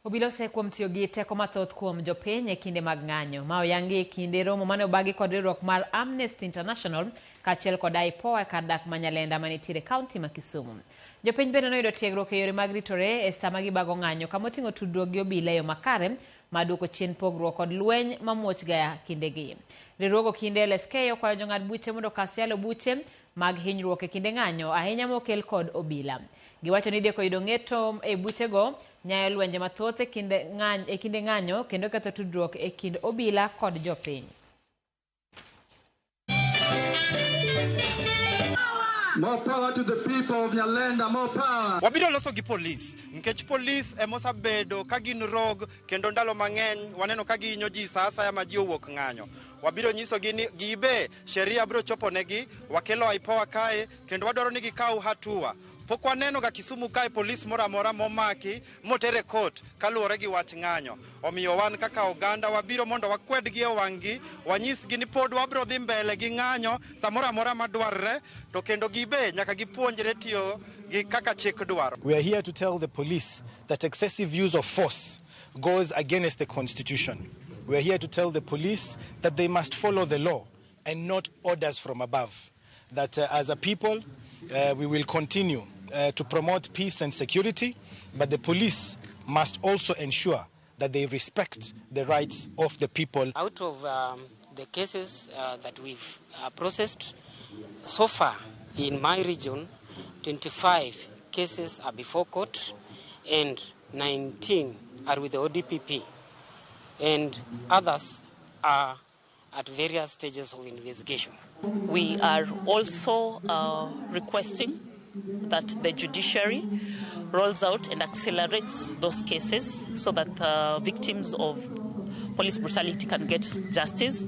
Obila osekuom tiyo gi teko mathoth kuom jopiny e kinde mag ng'anyo. Ma oyangi e kinde romo mane obagi kod riwruok mar Amnesty International kaachiel kod IPOA kar dak ma Nyalenda manitiere kaunti ma Kisumu. Jopiny bende noyudo tiegruok e yore mag ritore e sama gibago ng'anyo kama oting'o tudruok gi obila e yo makare ma duoko chien pogruok kod lweny mamuoch ga kindegi. Riwruogo kinde LSK okwayo jong'ad buche mondo kas yalo buche mag hinyruok e kinde ng'anyo ahinya mokel kod obila. Giwacho ni deko yudo ng'eto e buchego nyayo lwenje mathoth e kinde ng'anyo kendo ketho tudruok e kind obila kod jopiny. More power to the people of Nyalenda, more power. Wabiro loso gi police, nkech police emosabedo ka gin rog kendo ndalo mang'eny waneno ka gihinyo ji sa asaya ma ji owuok ng'anyo. Wabiro nyiso gi ni gibe sheria biro chopo negi, wakelo IPOA kae kendo wadwaro ni gikaw hatua. Pok waneno ga Kisumu kae police mora mora momaki motere court kaluwore gi wach ng'anyo. Omiyo wan kaka oganda wabiro mondo wakwedgi e wang'gi, wanyisgi ni pod wabiro dhi mbele gi ng'anyo samora mora madwarre to kendo gibe nyaka gipuonjre tiyo gi kaka chik dwaro. We are here to tell the police that excessive use of force goes against the constitution. We are here to tell the police that they must follow the law and not orders from above. That as a people we will continue to promote peace and security, but the police must also ensure that they respect the rights of the people. Out of the cases that we've processed so far in my region, 25 cases are before court and 19 are with the ODPP, and others are at various stages of investigation. We are also requesting that the judiciary rolls out and accelerates those cases so that victims of police brutality can get justice.